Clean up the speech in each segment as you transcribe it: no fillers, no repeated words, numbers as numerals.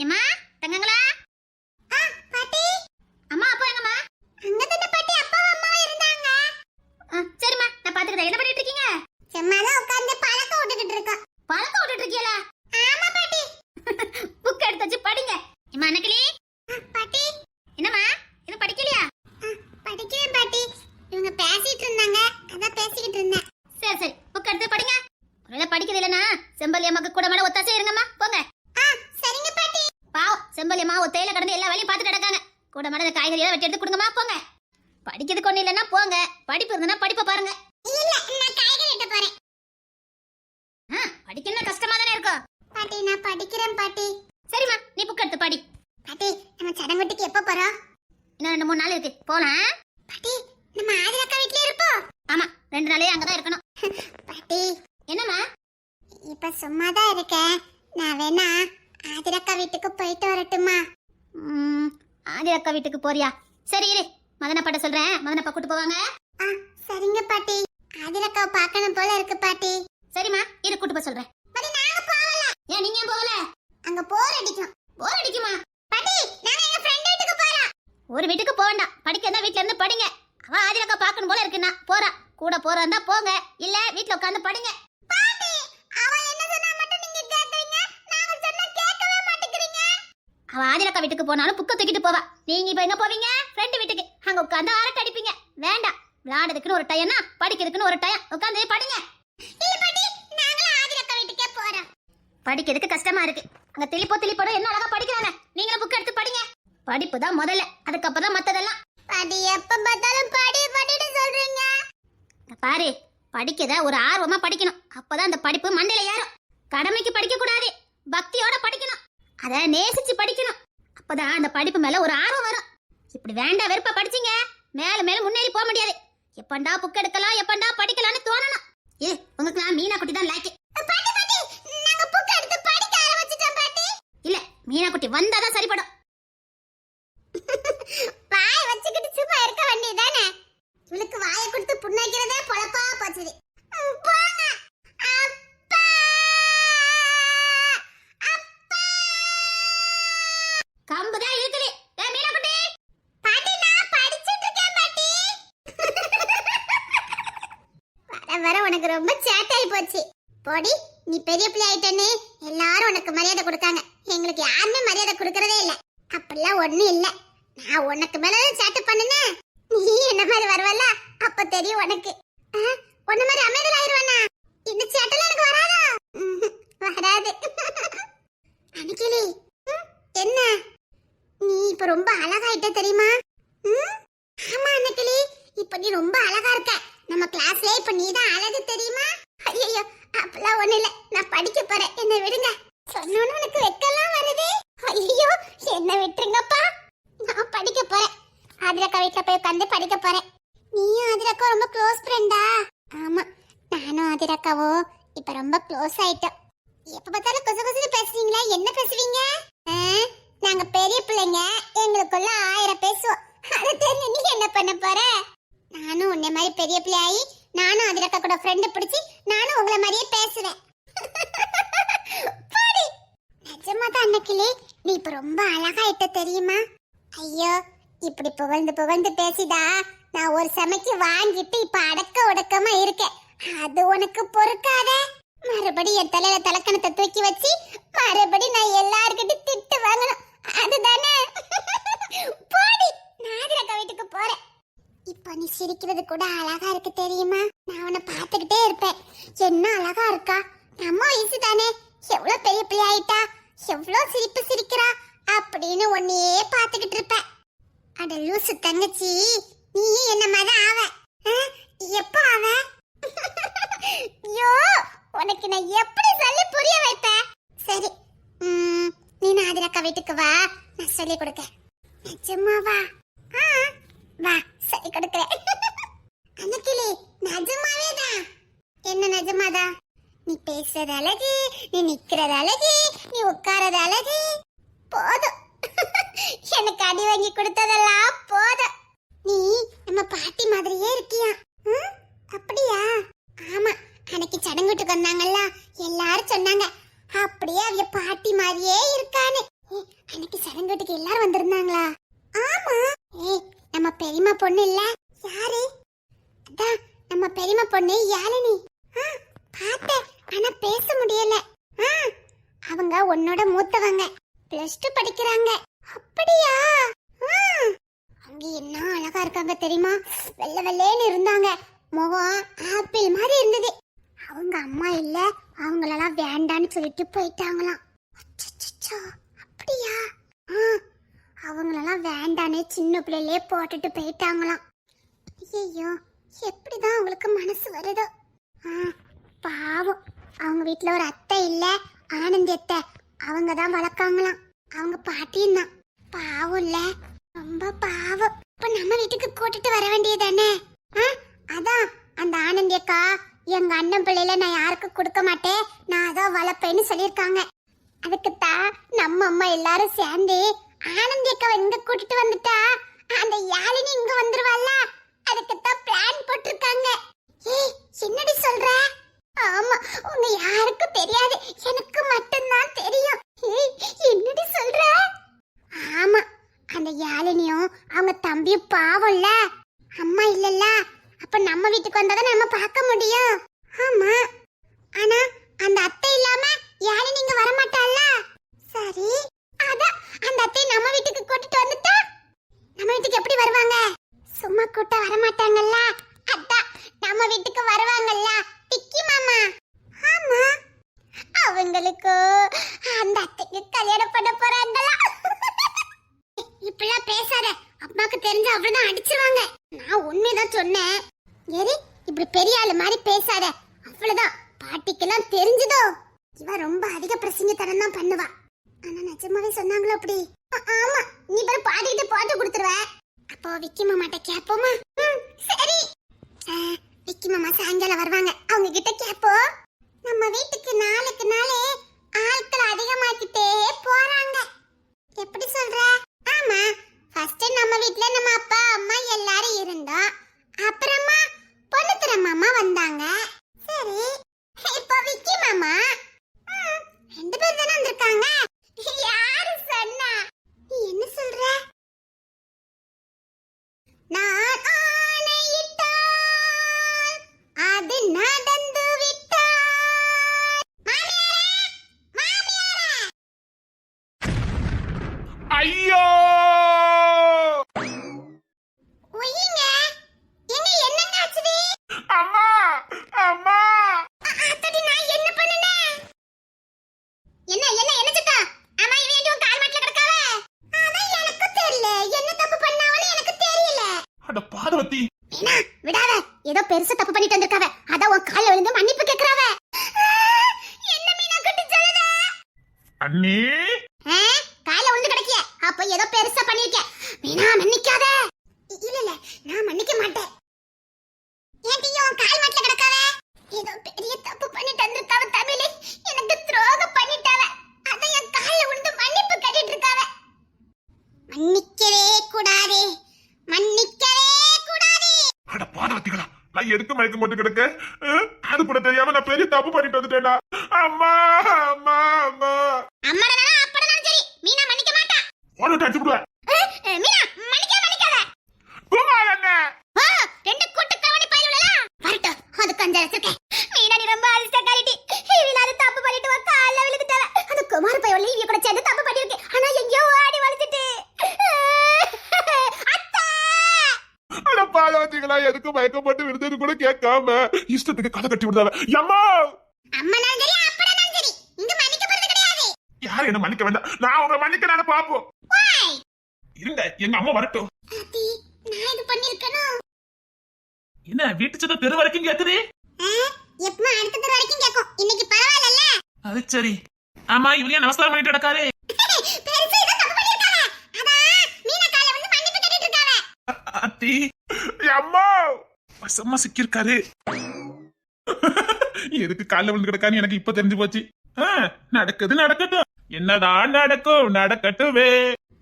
ஏமா தங்கங்களா? பாட்டி. அம்மா அப்பா எங்கம்மா? அங்க தான பாட்டி அப்பாவும் அம்மாவும் இருந்தாங்க. சரிம்மா நான் பாத்துக்கிறேன். என்ன பண்ணிட்டு இருக்கீங்க? சும்மா தான் உட்கார்ந்து பழக்க விட்டுக்கிட்டு இருக்கோம். பழக்க விட்டுட்டு இருக்கீங்களா? ஆமா பாட்டி. புக் எடுத்து வச்சு படிங்க. ஏமா அனக்கிளி? பாட்டி. என்னம்மா? இன்னும் படிக்கலையா? படிக்கிறேன் பாட்டி. இவங்க பேசிட்டு இருந்தாங்க. அதான் பேசிக்கிட்டு இருந்தேன். சரி சரி புக் எடுத்து படிங்க. ஒருவேளை படிக்கிறது இல்லனா செம்பல் அம்மாக்கு கூட மேல ஒத்தாசை இருங்கம்மா. போங்க. சரிங்க பாட்டி. பாவம் செம்பல் அம்மா ஒத்தையில கடந்து எல்லா வேலையும் பார்த்துட்டு நடக்காங்க. கூட மேல காய்கறி எல்லாம் வெட்டி எடுத்து கொடுங்கம்மா. போங்க. படிக்கிறதுக்கு ஒண்ணு இல்லனா போங்க. படிப்பு இருந்தனா படிப்பை பாருங்க. இல்ல நான் காய்கறி வெட்ட போறேன். படிக்கணும் கஷ்டமா தானே இருக்கும். பாட்டி நான் படிக்கிறேன் பாட்டி. சரிம்மா நீ புக் எடுத்து படி. பாட்டி நம்ம சடங்குட்டிக்கு எப்ப போறோம்? இன்னும் 2-3 நாள் இருக்கு. போலாம். பாட்டி நம்ம ஆதிரக்கா வீட்லயே இருப்போம். ஆமா 2 நாளே அங்கதான் இருக்கணும். பாட்டி என்னம்மா? இப்ப சும்மா தான் இருக்கேன். நான் வேணா ஆதிரக்கா வீட்டுக்கு போயிட்டு வரட்டுமா? ஆதிரக்கா வீட்டுக்கு போறியா? சரி இரு மதன பாட்ட சொல்றேன். மதனப்பா கூட்டு போவாங்க. சரிங்க பாட்டி. ஆதிரக்காவை பார்க்கணும் போல இருக்கு பாட்டி. சரிம்மா இரு கூட்டு போய் சொல்றேன். பாட்டி நாங்க போகல. ஏன் நீங்க ஏன் போகல? அங்க போர் அடிக்கும். போர் அடிக்குமா? பாட்டி நாங்க எங்க ஃப்ரெண்ட் வீட்டுக்கு போறோம். ஒரு வீட்டுக்கு போக வேண்டாம். படிக்கிறதா வீட்ல இருந்து படிங்க. அவ ஆதிரக்கா பார்க்கணும் போல இருக்குன்னா போறா. கூட போறதா போங்க. இல்ல வீட்ல உட்கார்ந்து படிங்க. பாட்டி அவ என்ன சொன்னா மட்டும் நீங்க கேக்குறீங்க. நாங்க சொன்னா கேட்கவே மாட்டேங்கிறீங்க. அவ ஆதிரக்கா வீட்டுக்கு போனாலும் புக்க தூக்கிட்டு போவா. நீங்க இப்ப எங்க போவீங்க? ஃப்ரெண்ட் வீட்டுக்கு. அங்க உட்கார்ந்து அரட்டை அடிப்பீங்க. வேண்டாம். விளையாடுறதுக்குன்னு ஒரு டைம்னா படிக்கிறதுக்குன்னு ஒரு டைம். உட்கார்ந்து படிங்க. இல்ல பாட்டி நாங்கள ஆதிரக்கா வீட்டுக்கே போறோம். படிக்கிறதுக்கு கஷ்டமா இருக்கு. அங்க திலிப்போட என்ன அழகா படிக்கறானே. நீங்களும் புக் எடுத்து படிங்க. படிப்பு தான் முதல்ல. அதுக்கு அப்புறம் தான் மத்ததெல்லாம். பாட்டி எப்ப பார்த்தாலும் படின்னு சொல்றீங்க. பாரு படிக்கத ஒரு ஆர்வமா படிக்கணும். அப்பதான் அந்த படிப்பு மண்டையில ஏறும். கடமைக்கு படிக்க கூடாது. பக்தியோட படிக்கணும். அத நேசிச்சு படிக்கணும். அப்பதான் அந்த படிப்பு மேல ஒரு ஆர்வம் வரும். இப்படி வேண்டாம் வெறுப்பா படிச்சீங்க மேல மேல முன்னேறி போக முடியாது. எப்பண்டா புக் எடுக்கலாம் எப்பண்டா படிக்கலாம்னு தோணணும். உங்களுக்கு நான் மீனா குட்டி தான் லைக். பாட்டி பாட்டி நாங்க புக் எடுத்து படிக்க ஆரம்பிச்சிட்டோம் பாட்டி. இல்ல மீனா குட்டி வந்தாதான் சரிப்படும். வாய் வச்சுக்கிட்டு சும்மா இருக்க வேண்டியதானே. இவளுக்கு வாயை கொடுத்து புண்ணாக்கிறதே பொழப்பா போச்சுது. போங்க. அப்பா அப்பா கம்புதான் இருக்குது. ஏ மீனா குட்டி. பாட்டி நான் படிச்சிட்டு இருக்கேன் பாட்டி. வர உனக்கு ரொம்ப சேட்டாய் போச்சு. போடி நீ பெரிய பிள்ளை ஆயிட்டேன்னு எல்லாரும் உனக்கு மரியாதை கொடுக்காங்க. எங்களுக்கு யாருமே மரியாதை கொடுக்கறதே இல்ல. அப்படிலாம் ஒண்ணும் இல்ல. நான் உனக்கு மேலதான் சேட்டை பண்ணுனே. நீ என்ன மாதிரி வருவல்ல அப்ப தெரியும் உனக்கு. உன்ன மாதிரி அமைதல் ஆயிருவானா? இந்த சேட்டெல்லாம் எனக்கு வராதா? வராது. அன்னைக்கிளி என்ன நீ இப்ப ரொம்ப அழகாயிட்ட தெரியுமா? ஆமா அன்னைக்கிளி இப்ப நீ ரொம்ப அழகா இருக்க. நம்ம கிளாஸ்ல இப்ப நீ தான் அழகு தெரியுமா? ஐயோ அப்பெல்லாம் ஒண்ணு இல்ல. நான் படிக்க போறேன். என்ன விடுங்க. சொன்னோன்னு உனக்கு வெக்கலாம் வருது. ஐயோ என்ன விட்டுருங்கப்பா. நான் படிக்க போறேன். ஆதிரக்கா வீட்ல போய் உட்கார்ந்து படிக்க போறேன். நீயும் ஆதிரக்கா ரொம்ப க்ளோஸ் ஃப்ரெண்டா? ஆமா நானும் ஆதிரக்காவோ இப்ப ரொம்ப க்ளோஸ் ஆயிட்டோம். எப்ப பார்த்தாலும் கொசு பேசுறீங்களா? என்ன பேசுவீங்க? நாங்க பெரிய பிள்ளைங்க. எங்களுக்குள்ள 1000 பேசுவோம். அது தெரிஞ்சு நீ என்ன பண்ண போற? நானும் உன்னை மாதிரி பெரிய பிள்ளையாயி நானும் ஆதிரக்கா கூட ஃப்ரெண்ட் பிடிச்சி நானும் உங்களை மாதிரியே பேசுவேன். நிஜமாதான் அன்னைக்கிலே நீ இப்ப ரொம்ப அழகாயிட்ட தெரியுமா? ஐயோ இப்படி புகழ்ந்து பேசிதா நான் ஒரு சமைக்கு வாங்கிட்டு இப்ப அடக்க உடக்கமா இருக்கேன். அது உனக்கு பொறுக்காத. மறுபடியும் என் தலையில தலக்கணத்தை தூக்கி வச்சு மறுபடி நான் எல்லார்கிட்ட திட்டு வாங்கணும். அதுதானே? போடி நான் ஆதிரக்கா வீட்டுக்கு போறேன். இப்ப நீ சிரிக்கிறது கூட அழகா இருக்கு தெரியுமா? நான் உன்னை பாத்துக்கிட்டே இருப்பேன். என்ன அழகா இருக்கா. நம்ம வயசு தானே. எவ்வளவு பெரிய பிள்ளை ஆயிட்டா. எவ்வளவு சிரிப்பு சிரிக்கிறா அப்படின்னு உன்னையே பாத்துக்கிட்டு இருப்ப. அட லூசு தங்கச்சி நீ என்ன மாதிரி ஆவ. எப்ப ஆவ? ஐயோ உனக்கு நான் எப்படி சொல்லி புரிய வைப்பேன். சரி நீ ஆதிரக்கா வீட்டுக்கு வா. நான் சொல்லி கொடுக்க. நிஜமாவா? வா சொல்லி கொடுக்கிறேன். அன்னைக்கிளி நிஜமாவே தான். என்ன நிஜமாதா? நீ பேசுறது அழகு, நீ நிக்கிறது அழகு, நீ உட்காரது அழகு. போதும். எனக்கு அடி வாங்கி கொடுத்ததெல்லாம் போதும். நீ நம்ம பாட்டி மாதிரியே இருக்கியா? அப்படியா? ஆமா அன்னைக்கு சடங்குட்டுக்கு வந்தாங்கல்ல எல்லாரும் சொன்னாங்க அப்படியே அவ பாட்டி மாதிரியே இருக்கான்னு. உன்னோட மூத்தவங்க. +2 படிக்கிறாங்க. அப்படியா? அவங்க என்ன அழகா இருக்காங்க தெரியுமா? வெள்ளை வெள்ளேன்னு இருந்தாங்க. முகம் ஆப்பிள் மாதிரி இருந்தது. அவங்க அம்மா இல்ல, அவங்களெல்லாம் வேண்டான்னு சொல்லிட்டு போயிட்டாங்களாம். அச்சச்சோ, அப்படியா? அவங்களெல்லாம் வேண்டானே சின்ன பிள்ளையிலே போட்டுட்டு போயிட்டாங்களாம். ஐயோ, எப்படிதான் அவங்களுக்கு மனசு வருதோ. பாவம், அவங்க வீட்டுல ஒரு அத்தை இல்ல, ஆனந்தி அத்தை. அவங்க தான் வளர்க்காங்களாம். அவங்க பாட்டியும் தான். பாவம் இல்ல, ரொம்ப பாவம். இப்ப நம்ம வீட்டுக்கு கூட்டிட்டு வர வேண்டியதானே? அதான் அந்த ஆனந்தி அக்கா, எங்க அண்ணன் பிள்ளையில நான் யாருக்கும் கொடுக்க மாட்டேன், நான் அதான் வளர்ப்பேன்னு சொல்லியிருக்காங்க. அதுக்குத்தான் நம்ம அம்மா எல்லாரும் சேர்ந்து ஆனந்தி அக்காவை இங்க கூட்டிட்டு வந்துட்டா அந்த யாழினி இங்க வந்துருவாள்ல, அதுக்குத்தான் பிளான் போட்டிருக்காங்க. ஏய், என்னடி சொல்ற? ஆமா, உங்க யாருக்கும் தெரியாது, எனக்கு மட்டும்தான் தெரியும். ஏய், என்னடி சொல்ற? ஆமா, அந்த யாழினியும் அவங்க தம்பியும் பாவம்ல, அம்மா இல்லல்ல, அப்ப நம்ம வீட்டுக்கு வந்தாதான் நம்ம பார்க்க முடியும். ஆமா, ஆனா அந்த அத்தை இல்லாம யாழினி இங்க வர மாட்டாள்ல. சரி, அதான் அந்த அத்தை நம்ம வீட்டுக்கு கூட்டிட்டு வந்துட்டா நம்ம வீட்டுக்கு எப்படி வருவாங்க? சும்மா கூட்ட வர மாட்டாங்கல்ல, அதான் நம்ம வீட்டுக்கு வருவாங்கல்ல டிக்கி மாமா. ஆமா, அவங்களுக்கு அந்த அத்தைக்கு கல்யாணம் பண்ண போறாங்களா? இப்படிலாம் பேசாத, அம்மாக்கு தெரிஞ்ச அவ்வளவுதான் அடிச்சிருவாங்க. நான் உண்மைதான் சொன்னேன். ஏறி இப்படி பெரிய ஆளு மாதிரி பேசாத, அவ்வளவுதான். பாட்டிக்கெல்லாம் தெரிஞ்சதோ, இவ ரொம்ப அதிக பிரசங்கத்தனம் தான் பண்ணுவா. ஆனா நிஜமாவே சொன்னாங்களோ அப்படி? ஆமா, நீ பேர் பாட்டிக்கிட்ட போட்டு கொடுத்துருவ. அப்போ விக்கி மாமாட்ட கேப்போமா? சரி, விக்கி மாமா சாயங்காலம் வருவாங்க, அவங்க கிட்ட கேப்போம். நம்ம வீட்டுக்கு நாளுக்கு நாளே ஆட்கள் அதிகமாக்கிட்டே போறாங்க. எப்படி சொல்ற? ஆமா, ஃபர்ஸ்ட் நம்ம வீட்ல நம்ம அப்பா அம்மா எல்லாரும் இருந்தோம். அப்புறமா பொண்ணுத்துற மாமா வந்தாங்க. சரி, இப்போ விக்கி மாமா. 2 பேர் தானே வந்திருக்காங்க. யாரு சொன்னா? நீ என்ன சொல்ற? நான் ஆணையிட்டால் அது நடந்து விட்டால். மாமியாரே, மாமியாரே. ஐயோ, ஒய்யுங்க, எங்க என்னங்க ஆச்சுது? அம்மா அம்மா. அத்தடி, நான் என்ன பண்ணனே? என்ன என்ன என்ன சத்தா? அம்மா, இவன் ஏன் கால் மாட்ல கிடக்காவ? அதான் எனக்கு தெரியல, என்ன தப்பு பண்ணாவன்னு எனக்கு தெரியல. அட பார்வதி, மீனா, விடாத, ஏதோ பெருசா தப்பு பண்ணிட்டு வந்திருக்காவ, அதான் உன் கால்ல விழுந்து மன்னிப்பு கேக்குறாவ. என்ன மீனா குட்டி சொல்லுத? அண்ணி, கால்ல விழுந்து கிடக்கிய, அப்ப ஏதோ பெருசா பண்ணிருக்க. மீனா, மன்னிக்காத. இல்ல இல்ல, நான் மன்னிக்க மாட்டேன். ஏன்டி உன் கால் மாட்ல கிடக்காவ? ஏதோ பெரிய தப்பு பண்ணிட்டு வந்திருக்காவ தமிழே, எனக்கு துரோகம் பண்ணிட்டாவ, அதான் என் கால்ல விழுந்து மன்னிப்பு கேட்டிட்டு இருக்காவ. மன்னிக்கவே கூடாது, மன்னிக்கவே கூடாது. அட பார்வதிகளா, நான் எதுக்கு மயக்கம் போட்டு கிடக்க? அது கூட தெரியாம நான் பெரிய தப்பு பண்ணிட்டு வந்துட்டேனா? அம்மா அம்மா அம்மா. அம்மாடா அப்படனாலும் சரி, மீனா மன்னிக்க மாட்டா. ஓட அடிச்சு விடுவேன். மீனா, மன்னிக்காத. குமார் அண்ணே, 2 கூட்டு கவனி பயிலுடா. வரட்ட, அதுக்கு அஞ்சு வச்சிருக்கேன். மீனா, நீ ரொம்ப அதிர்ஷ்டக்காரிடி. இவளால தப்பு பண்ணிட்டு வா, கால்ல விழுந்துட்டாவ. அந்த குமார் பையன் இவ கூட சேர்ந்து தப்பு பண்ணிருக்கு. ஆனா எங்கயோ ஆடி வளைச்சிட்டு. அத்தா! அட பார்வதிகளா, எதுக்கு மயக்கம் போட்டு விழுந்தது கூட கேட்காம இஷ்டத்துக்கு கதை கட்டி விடுதாவ. அம்மா, அம்மனாலும் சரி, அப்படனாலும் சரி, இங்க மன்னிக்க போறது கிடையாது. யாரும் என்ன மன்னிக்க வேண்டாம், நான் உங்களை மன்னிக்க நானே பாப்போம். வாய். இருங்க, எங்க அம்மா வரட்டும். அத்தி, நான் இது பண்ணிருக்கணும். என்ன வீட்டு சத்தம் தெரு வரைக்கும் கேக்குது? எப்பமா அடுத்த தடவை வரைக்கும் கேக்கும். இன்னைக்கு பரவாயில்லைல? அது சரி. ஆமா, இவங்க நமஸ்காரம் பண்ணிட்டு நடக்காரு. பெருசா ஏதோ தப்பு பண்ணிருக்காவ. அதான் மீனா கால்ல வந்து மன்னிப்பு கேட்டிட்டு இருக்காவ. அத்தி, அம்மா வசமா சிக்கிருக்காரு. எதுக்கு கால்ல விழுந்து கிடக்கான்னு எனக்கு இப்ப தெரிஞ்சு போச்சு. நடக்குது நடக்கட்டும், என்னதான் நடக்கும் நடக்கட்டுமே.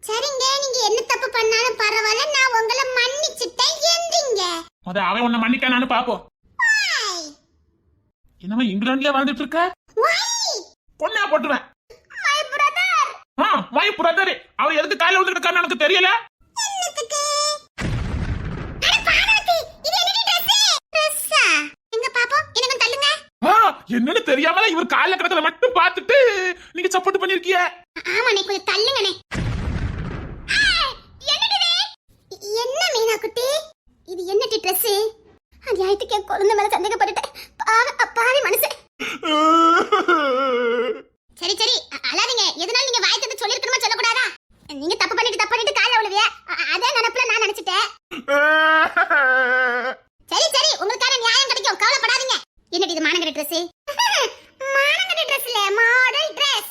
சரிங்க, நீங்க என்ன தப்பு பண்ணாலும் பரவாயில்ல, நான் உங்களை மன்னிச்சிட்டேன். எந்திங்க. அவன் உன்னை மன்னிக்க நானு பாப்போம். என்னவா இங்கிலாந்துல வாழ்ந்துட்டு இருக்க? பொண்ணா போட்டுவேன். மை பிரதர், அவன் எதுக்கு காலையில விழுந்து கிடக்கான்னு எனக்கு தெரியல. என்னன்னு தெரியாமல இவர் கால கடத்துல மட்டும் பார்த்துட்டு நீங்க சப்போர்ட் பண்ணிருக்கீங்க. ஆமா நீ கொஞ்சம் தள்ளுங்கனே. என்ன மீனா குட்டி இது என்னடி Dress? அநியாயத்துக்கு என் குழந்தை மேல சந்தேகப்பட்டுட்டேன். பாவி மனுஷன். சரி சரி அழாதீங்க. எதனால நீங்க வாய் தந்து சொல்லிருக்கணுமா சொல்லக்கூடாதா? நீங்க தப்பு பண்ணிட்டு கால்ல விழுவியா? அதே நினைப்புல நான் நினைச்சிட்டேன். சரி சரி உங்களுக்கான நியாயம் கிடைக்கும், கவலைப்படாதீங்க. என்னடி இது மானங்கட்ட Dress? மானங்கட்ட Dress இல்ல, மாடல் Dress.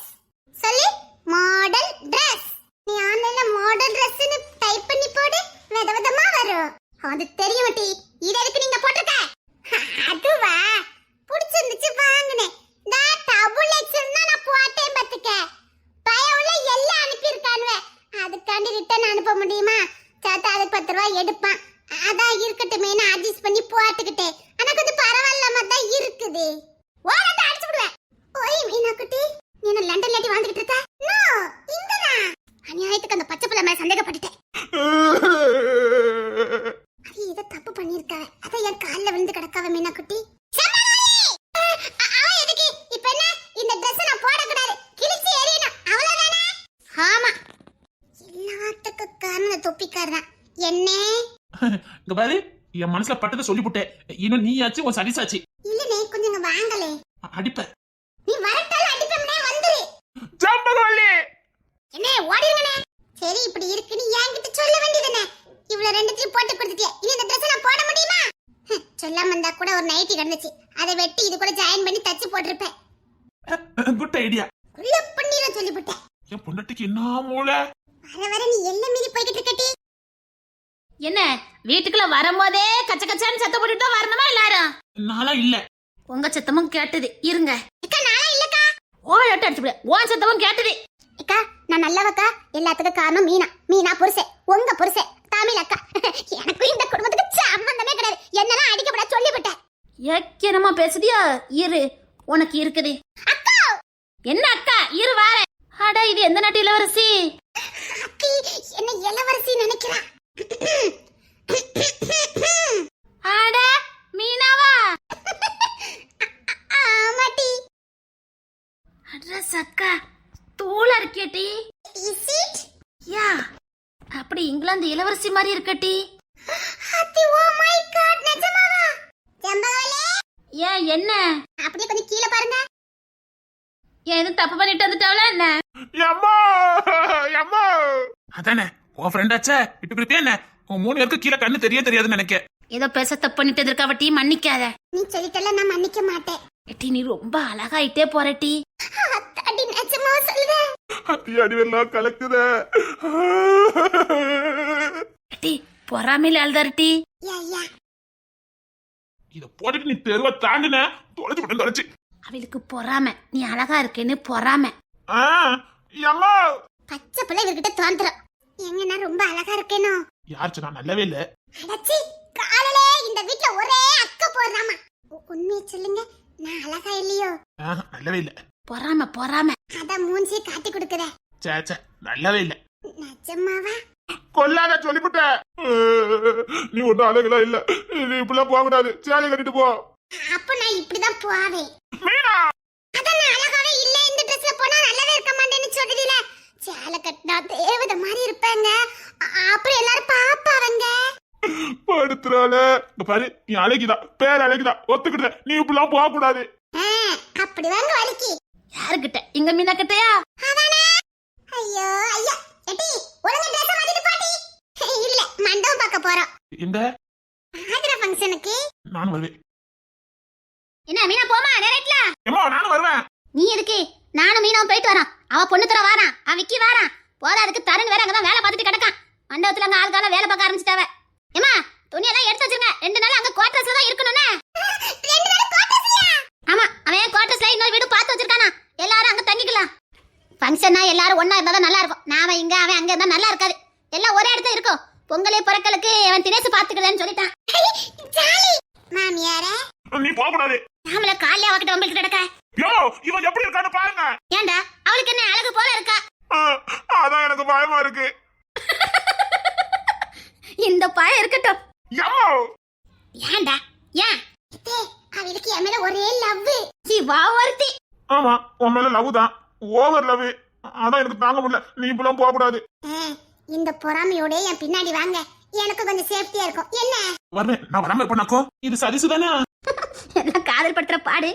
சொல்லு மாடல் Dress. நீ ஆன்லைன்ல மாடல் Dressன்னு டைப் பண்ணி போடு, விதவிதமா வரும். அது தெரியும் டி. இத எதுக்கு நீங்க போட்டுக்க? அதுவா புடிச்சிருந்துச்சு வாங்குனே. நான் டபுள் எக்ஸ்எல் தான் நான் போட்டேன் பாத்துக்க. பயவுல எல்லாம் அனுப்பி இருக்கானுவே. அதுக்காண்டி ரிட்டர்ன் அனுப்ப முடியுமா? சாத்தா அதுக்கு 10 ரூபாய் எடுப்பான். அதான் இருக்கட்டுமே நான் அட்ஜஸ்ட் பண்ணி போட்டுக்கிட்டேன். ஆனா கொஞ்சம் பரவாயில்லாம தான் இருக்குது. ஓரட்ட அடிச்சு விடுவேன். ஓய் மீனா குட்டி நீ என்ன லண்டன்ல ஏட்டி வாழ்ந்துட்டு இருக்க? நோ இங்கதான். அநியாயத்துக்கு அந்த பச்சை பிள்ளை மேல சந்தேகப்பட்டுட்டேன். அது இத தப்பு பண்ணிருக்க. அத என் கால்ல விழுந்து கிடக்காவ மீனா குட்டி. அவ எதுக்கு இப்ப என்ன இந்த Dress நான் போட கூடாது, கிழிச்சு எறியணும் அவ்வளவுதானே? ஆமா எல்லாத்துக்கு காரணம் தொப்பிக்காரன். என்ன இங்க பாரு, என் மனசுல பட்டதை சொல்லிவிட்டேன். இன்னும் நீயாச்சு உன் சதிசாச்சு. இல்லனே கொஞ்சம் வாங்கலே. அடிப்ப நீ வரட்டால அடிப்பேனே வந்துரு. ஜம்பகோலி என்ன ஓடிருங்கனே. சரி இப்படி இருக்குன்னு என்கிட்ட சொல்ல வேண்டியதுனே. இவ்ளோ ரெண்டுத்தையும் போட்டு கொடுத்துட்டியே. இனி இந்த Dress நான் போட முடியுமா? சொல்லாம இருந்தா கூட ஒரு நைட்டி கிடந்துச்சு. அதை வெட்டி இது கூட ஜாயின் பண்ணி தச்சு போட்டுருப்பேன். Good idea. உள்ள பண்ணிர சொல்லிவிட்டேன். என் பொண்ணட்டுக்கு என்ன மூளை. வர வர நீ எல்லாம் மீறி போய்கிட்டு இருக்கட்டி. என்ன வீட்டுக்குள்ள வரும்போதே கச்ச கச்சான்னு சத்தம் போட்டுட்டு தான் வரணுமா எல்லாரும்? நாளா இல்ல. உங்க சத்தமும் கேட்டது. இருங்க அக்கா நாளா இல்லக்கா. ஓட்ட அடிச்சு போடு. உன் சத்தமும் கேட்டது. அக்கா நான் நல்லவக்கா. எல்லாத்துக்கும் காரணம் மீனா. மீனா புருஷே, உங்க புருஷே தமிழ் அக்கா. எனக்கு இந்த குடும்பத்துக்கு சம்பந்தமே கிடையாது. என்னலாம் அடிக்கப்பட சொல்லிவிட்டேன். ஏக்கனமா பேசுதியா? இரு உனக்கு இருக்குது. அக்கா என்ன அக்கா? இரு வாரேன். அட இது எந்த நாட்டு இளவரசி? அக்கி என்ன இளவரசி நினைக்கிறா? அட மீனாவா? ஆமாடி. அட்ரஸ் அக்கா தூளா இருக்கேட்டி. Is it? யா அப்படி இங்கிலாந்து இளவரசி மாதிரி இருக்கட்டி. அத்தி ஓ மை காட் நிஜமாவா? ஜம்பகோலே ஏன் என்ன? அப்படியே கொஞ்சம் கீழ பாருங்க. ஏன் எதுவும் தப்பு பண்ணிட்டு வந்துட்டாவளா என்ன? அம்மா அம்மா அதானே உன் ஃப்ரெண்டாச்சே. இப்ப கொடுப்பியா என்ன? உன் 3 பேருக்கு கீழே கண்ணு தெரியாதுன்னு நினைக்க. ஏதோ பேச தப்பு பண்ணிட்டு இருக்காவட்டி, மன்னிக்காத. நீ சொல்லிட்டல நான் மன்னிக்க மாட்டேன். எட்டி நீ ரொம்ப அழகாயிட்டே போறட்டி. அடி நிஜமாவா சொல்லுத? அத்தி அடிவெல்லாம் கலக்குத. எட்டி பொறாமையில அழுதாருட்டி. யா யா இத போட்டுட்டு நீ தெருவ தாண்டின தொலைச்சு. அவளுக்கு பொறாம நீ அழகா இருக்கேன்னு பொறாம. அம்மா பச்சை பிள்ளை இவர்கிட்ட தோன்றும். எங்க நான் ரொம்ப அழகா இருக்கேனோ? யார் சொன்னா? நல்லாவே இல்ல. அடச்சி காலையில இந்த வீட்ல ஒரே அக்க போறாமா. உண்மையை சொல்லுங்க நான் அழகா இல்லையோ? நல்லாவே இல்ல. பொறாம பொறாம. அத மூஞ்சியை காட்டி கொடுக்குற. சே நல்லாவே இல்ல. நிஜமாவா? கொல்லாத சொல்லிவிட்ட. நீ ஒன்னும் அழகுல இல்ல. நீ இப்படிலாம் போக கூடாது. சேலை கட்டிட்டு போ. அப்ப நான் இப்படிதான் போவேன். மீனா அதான் நான் அழகாவே இல்ல. இந்த ட்ரெஸ்ல போனா நல்லாவே இருக்க மாட்டேன்னு சொல்றீல. சேலை கட்டினா தேவதை மாதிரி இருப்பாங்க. அப்புறம் எல்லாரும் பாப்பாவங்க. படுத்துறாள. பாரு நீ அழகிதான், பேர் அழகிதான், ஒத்துக்கிட்ட. நீ இப்படிலாம் போக கூடாது. அப்படி வாங்க வலிக்கு. யாருகிட்ட? இங்க மீனா கிட்டயா? அதானே. ஐயோ ஐயா எட்டி ஒழுங்கா ட்ரெஸ் மாத்திட்டு பாட்டி. இல்ல மண்டபம் பார்க்க போறோம். இந்த ஆதிரா ஃபங்க்ஷனுக்கு நானும் வருவேன். என்ன மீனா போமா நேரட்ல? ஏமா நானும் வருவேன். நீ எதுக்கு? நானும் மீனாவும் போயிட்டு வரோம். அவ பொண்ணு தர வாரான், அவ விக்கி வாரான். போதா அதுக்கு தரன் வேற அங்கதான் வேலை பார்த்துட்டு கிடக்கான். மண்டபத்துல அங்க ஆள்கால வேலை பார்க்க ஆரம்பிச்சிட்டாவ. ஏமா துணியெல்லாம் எடுத்து வச்சிருங்க. 2 நாள் அங்க குவார்டர்ஸ்ல தான் இருக்கணும்னே. 2 நாள் குவார்டர்ஸ்லயா? ஆமா அவன் குவார்டர்ஸ்ல இன்னொரு வீடு பார்த்து வச்சிருக்கானா. எல்லாரும் அங்க தங்கிக்கலாம். ஃபங்க்ஷன்னா எல்லாரும் ஒண்ணா இருந்தா தான் நல்லா இருக்கும். நாம இங்க அவன் அங்க இருந்தா நல்லா இருக்காது. எல்லாம் ஒரே இடத்துல இருக்கும். பொங்கலே பிறக்கலுக்கு அவன் தினேசு பாத்துக்கிறேன்னு சொல்லிட்டான். ஜாலி மாமியாரே. நீ போக கூடாது. நாமல காலையில அவகிட்ட உங்களுக்கு கிடக்க. யோ இவன் எப்படி இருக்கான்னு பாருங்க. ஏண்டா அவளுக்கு என்ன அழகு போல இருக்கா? அதான் எனக்கு பயமா இருக்கு. இந்த பயம் இருக்கட்டும். யோ ஏண்டா ஏன்? இதே அவளுக்கு என் மேல ஒரே லவ். சி வா ஒருத்தி. ஆமா உன் மேல லவ் தான், ஓவர் லவ். அதான் எனக்கு தாங்க முடியல, நீ இப்பெல்லாம் போக கூடாது. இந்த பொறாமையோட என் பின்னாடி வாங்க, எனக்கு கொஞ்சம் சேஃப்டியா இருக்கும். என்ன வரேன், நான் வராம பண்ணாக்கோ. இது சரிசு தானே? எல்லாம் காதல் படுத்துற பாடு.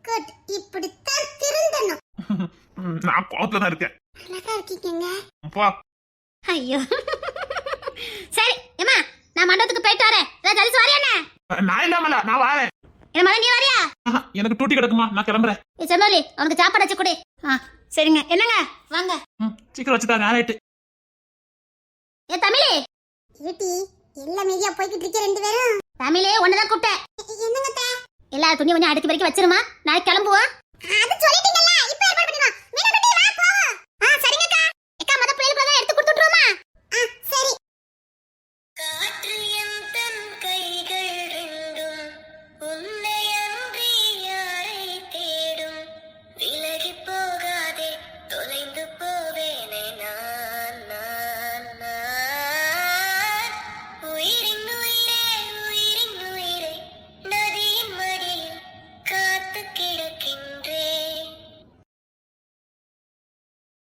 குட், இப்படித்தான் திருந்தணும். நான் கோவத்துல தான் இருக்கேன். அழகா இருக்கீங்க. பா. ஐயோ சரி ஏமா, நான் மண்டபத்துக்கு போயிட்டு வரேன். ஜல்தி வாரியா என்ன? நான் இல்லாமல நான் வரேன். என்ன மகன் நீ வரியா? எனக்கு டூட்டி கிடக்குமா, நான் கிளம்புறேன். செம்மொழி உனக்கு சாப்பாடு வச்சு கொடு. சரிங்க. என்னங்க வாங்க. சீக்கிரம் வச்சுட்டாங்க. ஆராயிட்டு ஏ தமிழே. ஏட்டி எல்லாம் மீதியா போய்கிட்டு இருக்க ரெண்டு பேரும். தமிழே ஒண்ணுதான் கூப்பிட்டேன். என்னங்க எல்லா துணி கொஞ்சம் அடுக்கி வரைக்கும் வச்சிருமா, நாளைக்கு கிளம்புவோம். அது சொல்லிட்டீங்கல்ல,